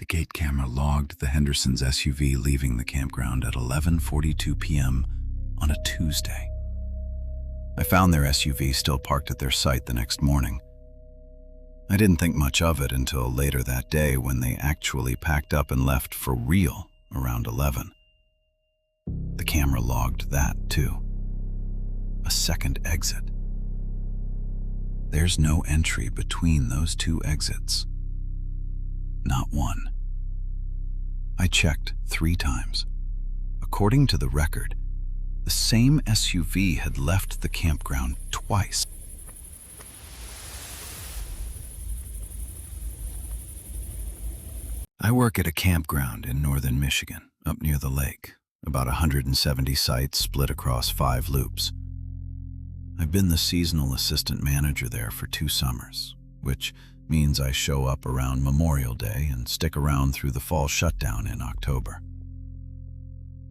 The gate camera logged the Hendersons' SUV leaving the campground at 11:42 p.m. on a Tuesday. I found their SUV still parked at their site the next morning. I didn't think much of it until later that day when they actually packed up and left for real around 11. The camera logged that too. A second exit. There's no entry between those two exits. Not one. I checked 3 times. According to the record, the same SUV had left the campground twice. I work at a campground in northern Michigan, up near the lake, about 170 sites split across 5 loops. I've been the seasonal assistant manager there for 2 summers, which means I show up around Memorial Day and stick around through the fall shutdown in October.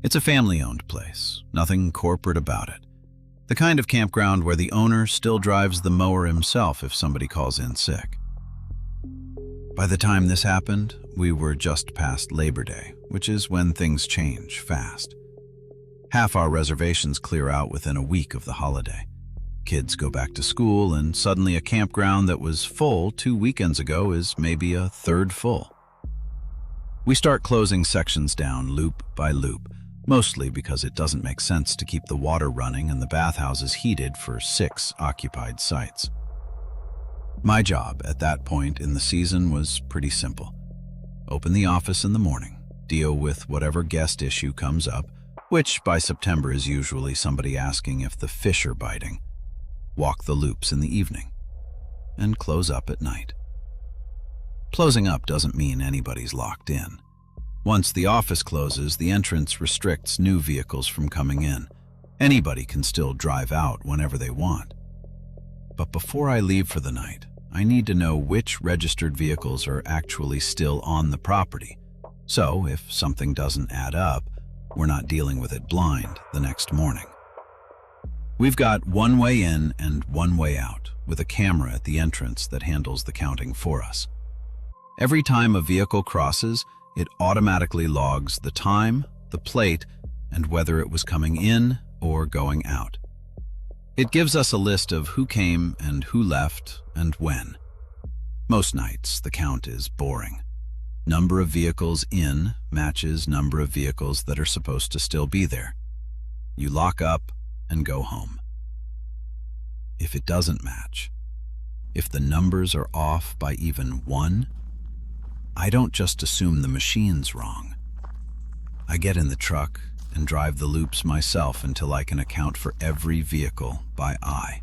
It's a family-owned place, nothing corporate about it. The kind of campground where the owner still drives the mower himself if somebody calls in sick. By the time this happened, we were just past Labor Day, which is when things change fast. Half our reservations clear out within a week of the holiday. Kids go back to school, and suddenly a campground that was full 2 weekends ago is maybe a third full. We start closing sections down loop by loop, mostly because it doesn't make sense to keep the water running and the bathhouses heated for 6 occupied sites. My job at that point in the season was pretty simple. Open the office in the morning, deal with whatever guest issue comes up, which by September is usually somebody asking if the fish are biting, walk the loops in the evening, and close up at night. Closing up doesn't mean anybody's locked in. Once the office closes, the entrance restricts new vehicles from coming in. Anybody can still drive out whenever they want. But before I leave for the night, I need to know which registered vehicles are actually still on the property. So if something doesn't add up, we're not dealing with it blind the next morning. We've got one way in and one way out, with a camera at the entrance that handles the counting for us. Every time a vehicle crosses, it automatically logs the time, the plate, and whether it was coming in or going out. It gives us a list of who came and who left and when. Most nights, the count is boring. Number of vehicles in matches number of vehicles that are supposed to still be there. You lock up and go home. If it doesn't match, if the numbers are off by even 1, I don't just assume the machine's wrong. I get in the truck and drive the loops myself until I can account for every vehicle by eye.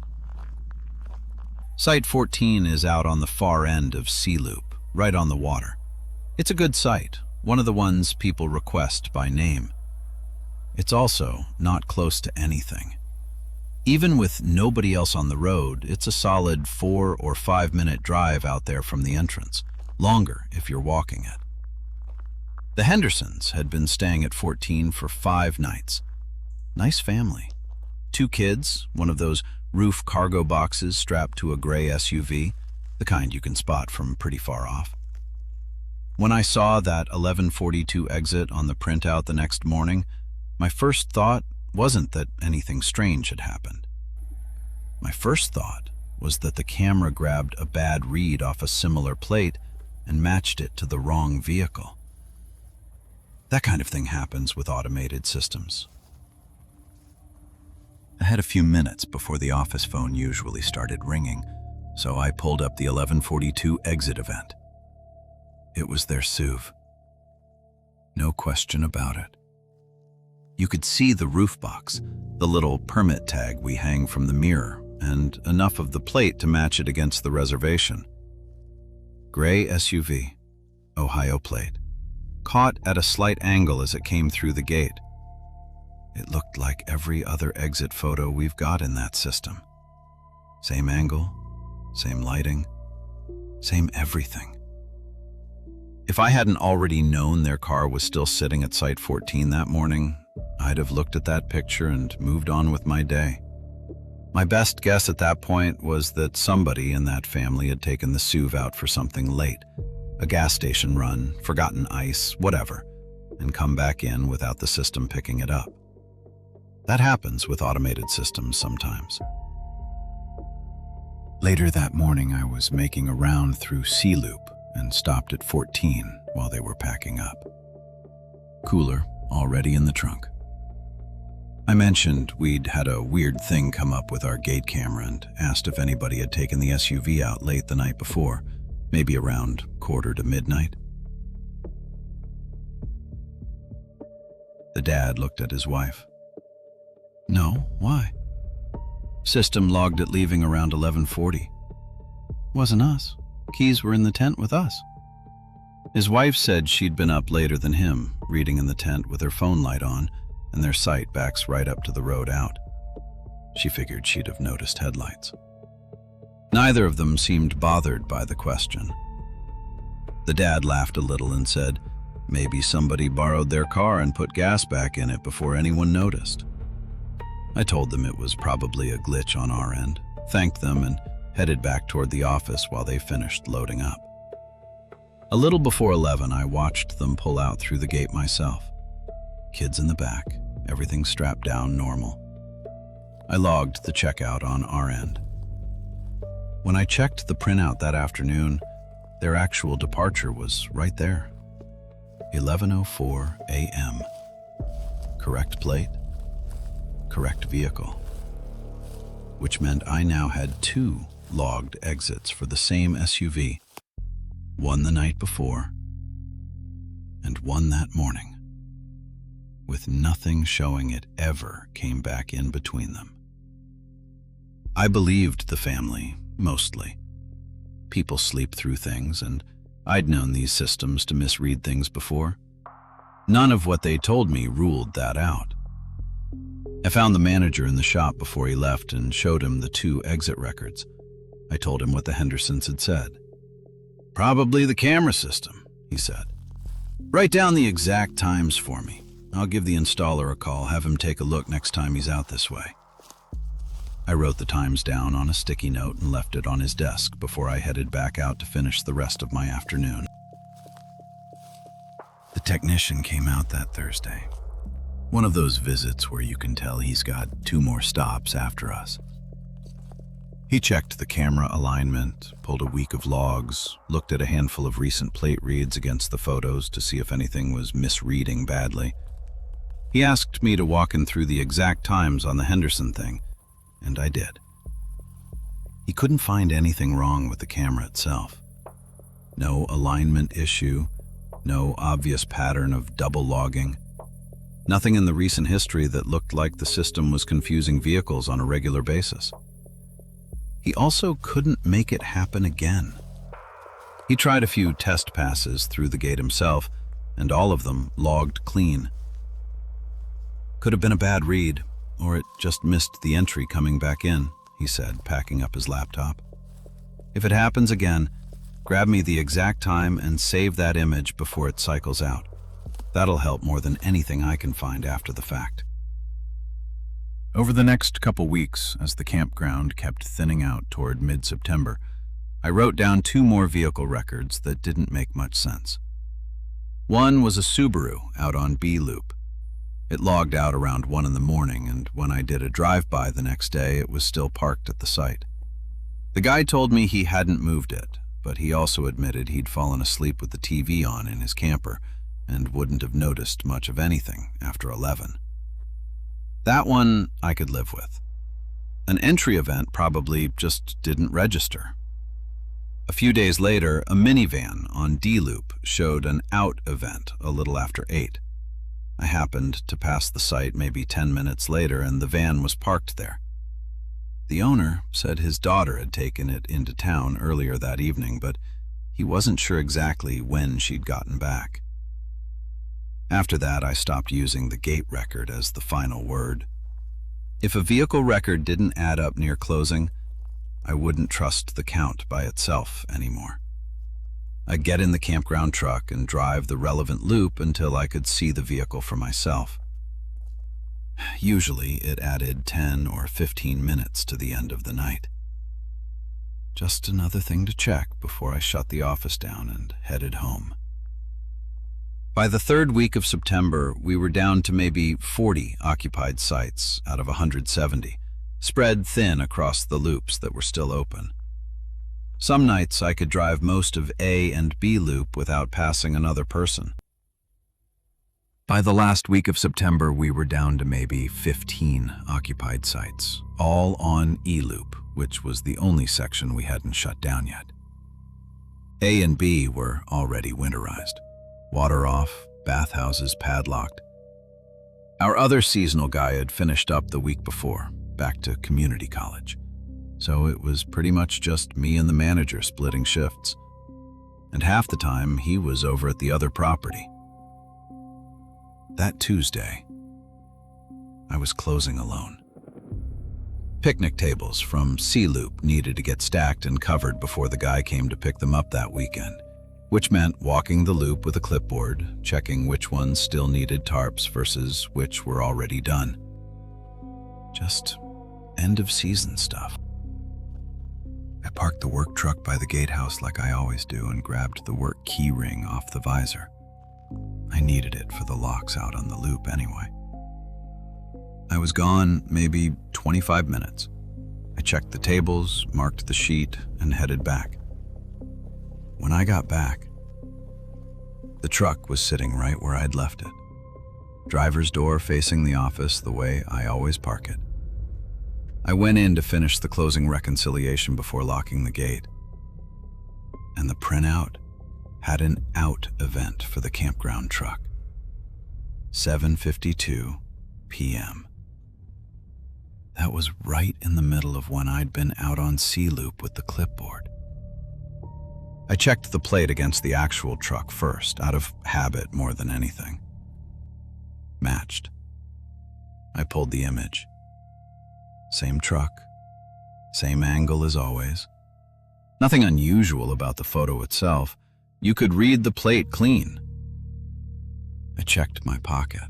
Site 14 is out on the far end of C Loop, right on the water. It's a good site, one of the ones people request by name. It's also not close to anything. Even with nobody else on the road, it's a solid 4 or 5 minute drive out there from the entrance, longer if you're walking it. The Hendersons had been staying at 14 for 5 nights. Nice family. 2 kids, one of those roof cargo boxes strapped to a gray SUV, the kind you can spot from pretty far off. When I saw that 11:42 exit on the printout the next morning, my first thought wasn't that anything strange had happened. My first thought was that the camera grabbed a bad read off a similar plate and matched it to the wrong vehicle. That kind of thing happens with automated systems. I had a few minutes before the office phone usually started ringing, so I pulled up the 11:42 exit event. It was their SUV. No question about it. You could see the roof box, the little permit tag we hang from the mirror, and enough of the plate to match it against the reservation. Gray SUV, Ohio plate, caught at a slight angle as it came through the gate. It looked like every other exit photo we've got in that system. Same angle, same lighting, same everything. If I hadn't already known their car was still sitting at Site 14 that morning, I'd have looked at that picture and moved on with my day. My best guess at that point was that somebody in that family had taken the SUV out for something late, A gas station run, forgotten ice, whatever, and come back in without the system picking it up. That happens with automated systems sometimes. Later that morning, I was making a round through C Loop and stopped at 14 while they were packing up. Cooler already in the trunk. I mentioned we'd had a weird thing come up with our gate camera and asked if anybody had taken the SUV out late the night before, maybe around 1:45 to midnight. The dad looked at his wife. No, why? System logged it leaving around 11:40. Wasn't us. Keys were in the tent with us. His wife said she'd been up later than him, reading in the tent with her phone light on, and their sight backs right up to the road out. She figured she'd have noticed headlights. Neither of them seemed bothered by the question. The dad laughed a little and said, maybe somebody borrowed their car and put gas back in it before anyone noticed. I told them it was probably a glitch on our end, thanked them, and headed back toward the office while they finished loading up. A little before 11, I watched them pull out through the gate myself. Kids in the back, everything strapped down normal. I logged the checkout on our end. When I checked the printout that afternoon, their actual departure was right there. 11:04 a.m. Correct plate, correct vehicle. Which meant I now had 2 logged exits for the same SUV. One the night before, and one that morning, with nothing showing it ever came back in between them. I believed the family, mostly. People sleep through things, and I'd known these systems to misread things before. None of what they told me ruled that out. I found the manager in the shop before he left and showed him the 2 exit records. I told him what the Hendersons had said. Probably the camera system, he said. Write down the exact times for me. I'll give the installer a call, have him take a look next time he's out this way. I wrote the times down on a sticky note and left it on his desk before I headed back out to finish the rest of my afternoon. The technician came out that Thursday. One of those visits where you can tell he's got 2 more stops after us. He checked the camera alignment, pulled a week of logs, looked at a handful of recent plate reads against the photos to see if anything was misreading badly. He asked me to walk him through the exact times on the Henderson thing, and I did. He couldn't find anything wrong with the camera itself. No alignment issue, no obvious pattern of double logging, nothing in the recent history that looked like the system was confusing vehicles on a regular basis. He also couldn't make it happen again. He tried a few test passes through the gate himself, and all of them logged clean. Could have been a bad read, or it just missed the entry coming back in, he said, packing up his laptop. If it happens again, grab me the exact time and save that image before it cycles out. That'll help more than anything I can find after the fact. Over the next couple weeks, as the campground kept thinning out toward mid-September, I wrote down 2 more vehicle records that didn't make much sense. One was a Subaru out on B Loop. It logged out around 1 in the morning, and when I did a drive-by the next day, it was still parked at the site. The guy told me he hadn't moved it, but he also admitted he'd fallen asleep with the TV on in his camper and wouldn't have noticed much of anything after 11. That one I could live with. An entry event probably just didn't register. A few days later, a minivan on D-Loop showed an out event a little after 8. I happened to pass the site maybe 10 minutes later, and the van was parked there. The owner said his daughter had taken it into town earlier that evening, but he wasn't sure exactly when she'd gotten back. After that, I stopped using the gate record as the final word. If a vehicle record didn't add up near closing, I wouldn't trust the count by itself anymore. I'd get in the campground truck and drive the relevant loop until I could see the vehicle for myself. Usually, it added 10 or 15 minutes to the end of the night. Just another thing to check before I shut the office down and headed home. By the third week of September, we were down to maybe 40 occupied sites out of 170, spread thin across the loops that were still open. Some nights I could drive most of A and B loop without passing another person. By the last week of September, we were down to maybe 15 occupied sites, all on E loop, which was the only section we hadn't shut down yet. A and B were already winterized. Water off, bathhouses padlocked. Our other seasonal guy had finished up the week before, back to community college. So it was pretty much just me and the manager splitting shifts. And half the time, he was over at the other property. That Tuesday, I was closing alone. Picnic tables from C Loop needed to get stacked and covered before the guy came to pick them up that weekend, which meant walking the loop with a clipboard, checking which ones still needed tarps versus which were already done. Just end-of-season stuff. I parked the work truck by the gatehouse like I always do and grabbed the work key ring off the visor. I needed it for the locks out on the loop anyway. I was gone maybe 25 minutes. I checked the tables, marked the sheet, and headed back. When I got back, the truck was sitting right where I'd left it. Driver's door facing the office the way I always park it. I went in to finish the closing reconciliation before locking the gate. And the printout had an out event for the campground truck. 7:52 p.m. That was right in the middle of when I'd been out on C Loop with the clipboard. I checked the plate against the actual truck first, out of habit more than anything. Matched. I pulled the image. Same truck, same angle as always. Nothing unusual about the photo itself. You could read the plate clean. I checked my pocket.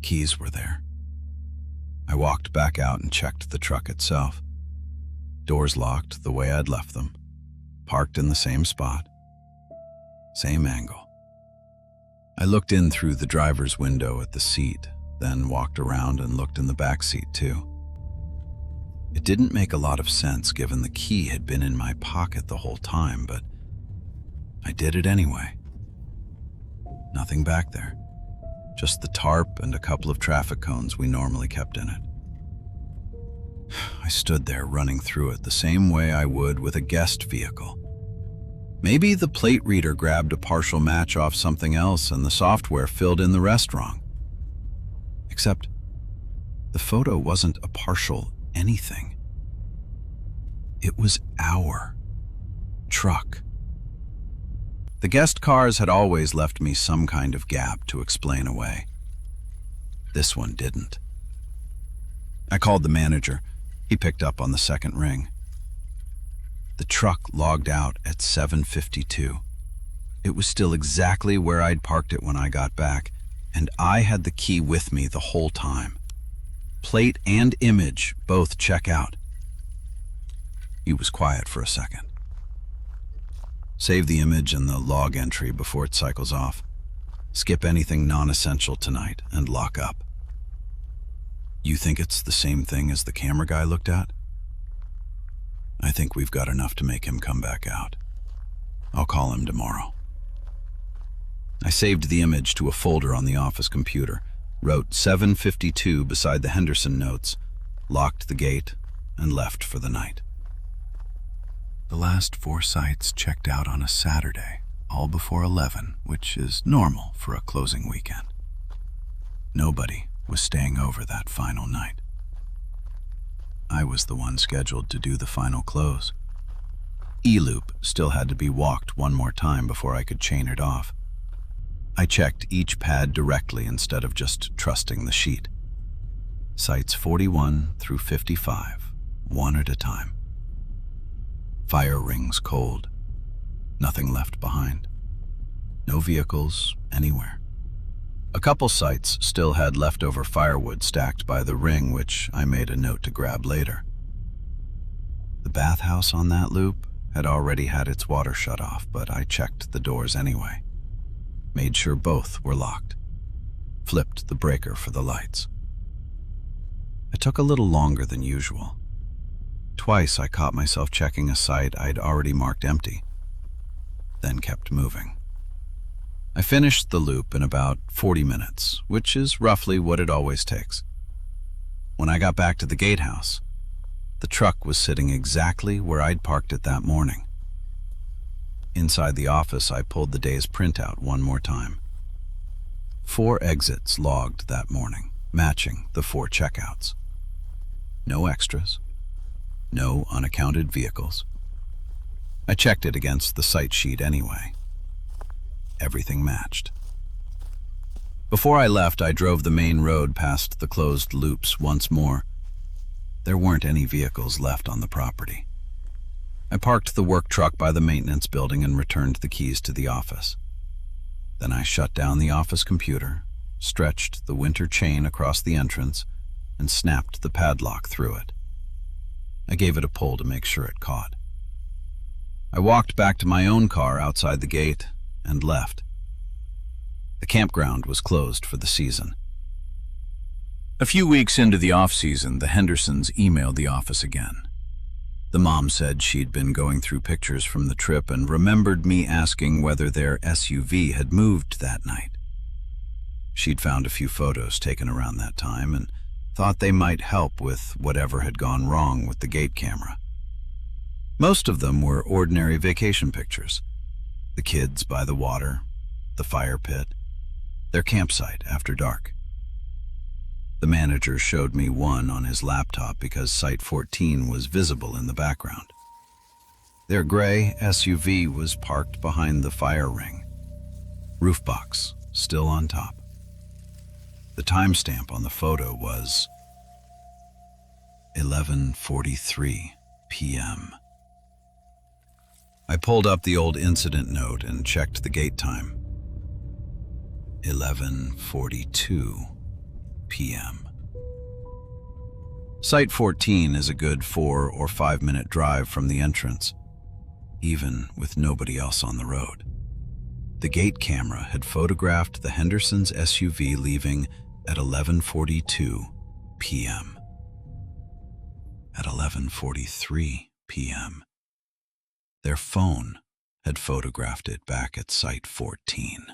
Keys were there. I walked back out and checked the truck itself. Doors locked the way I'd left them. Parked in the same spot. Same angle. I looked in through the driver's window at the seat, then walked around and looked in the back seat too. It didn't make a lot of sense given the key had been in my pocket the whole time, but I did it anyway. Nothing back there. Just the tarp and a couple of traffic cones we normally kept in it. I stood there running through it the same way I would with a guest vehicle. Maybe the plate reader grabbed a partial match off something else and the software filled in the rest wrong. Except the photo wasn't a partial anything. It was our truck. The guest cars had always left me some kind of gap to explain away. This one didn't. I called the manager. He picked up on the second ring. The truck logged out at 7:52. It was still exactly where I'd parked it when I got back, and I had the key with me the whole time. Plate and image both check out. He was quiet for a second. Save the image and the log entry before it cycles off. Skip anything non-essential tonight and lock up. You think it's the same thing as the camera guy looked at? I think we've got enough to make him come back out. I'll call him tomorrow. I saved the image to a folder on the office computer, wrote 7:52 beside the Henderson notes, locked the gate, and left for the night. The last 4 sites checked out on a Saturday, all before 11, which is normal for a closing weekend. Nobody was staying over that final night. I was the one scheduled to do the final close. E-loop still had to be walked one more time before I could chain it off. I checked each pad directly instead of just trusting the sheet. Sites 41 through 55, one at a time. Fire rings cold. Nothing left behind. No vehicles anywhere. A couple sites still had leftover firewood stacked by the ring, which I made a note to grab later. The bathhouse on that loop had already had its water shut off, but I checked the doors anyway. Made sure both were locked. Flipped the breaker for the lights. It took a little longer than usual. Twice I caught myself checking a site I'd already marked empty, then kept moving. I finished the loop in about 40 minutes, which is roughly what it always takes. When I got back to the gatehouse, the truck was sitting exactly where I'd parked it that morning. Inside the office, I pulled the day's printout one more time. 4 exits logged that morning, matching the 4 checkouts. No extras. No unaccounted vehicles. I checked it against the site sheet anyway. Everything matched. Before I left, I drove the main road past the closed loops once more. There weren't any vehicles left on the property. I parked the work truck by the maintenance building and returned the keys to the office. Then I shut down the office computer, stretched the winter chain across the entrance, and snapped the padlock through it. I gave it a pull to make sure it caught. I walked back to my own car outside the gate and left. The campground was closed for the season. A few weeks into the off-season, the Hendersons emailed the office again. The mom said she'd been going through pictures from the trip and remembered me asking whether their SUV had moved that night. She'd found a few photos taken around that time and thought they might help with whatever had gone wrong with the gate camera. Most of them were ordinary vacation pictures. The kids by the water, the fire pit, their campsite after dark. The manager showed me one on his laptop because Site 14 was visible in the background. Their gray SUV was parked behind the fire ring, roof box still on top. The timestamp on the photo was 11:43 p.m. I pulled up the old incident note and checked the gate time. 11:42 p.m. Site 14 is a good 4 or 5 minute drive from the entrance, even with nobody else on the road. The gate camera had photographed the Hendersons' SUV leaving at 11:42 p.m. At 11:43 p.m., their phone had photographed it back at Site 14.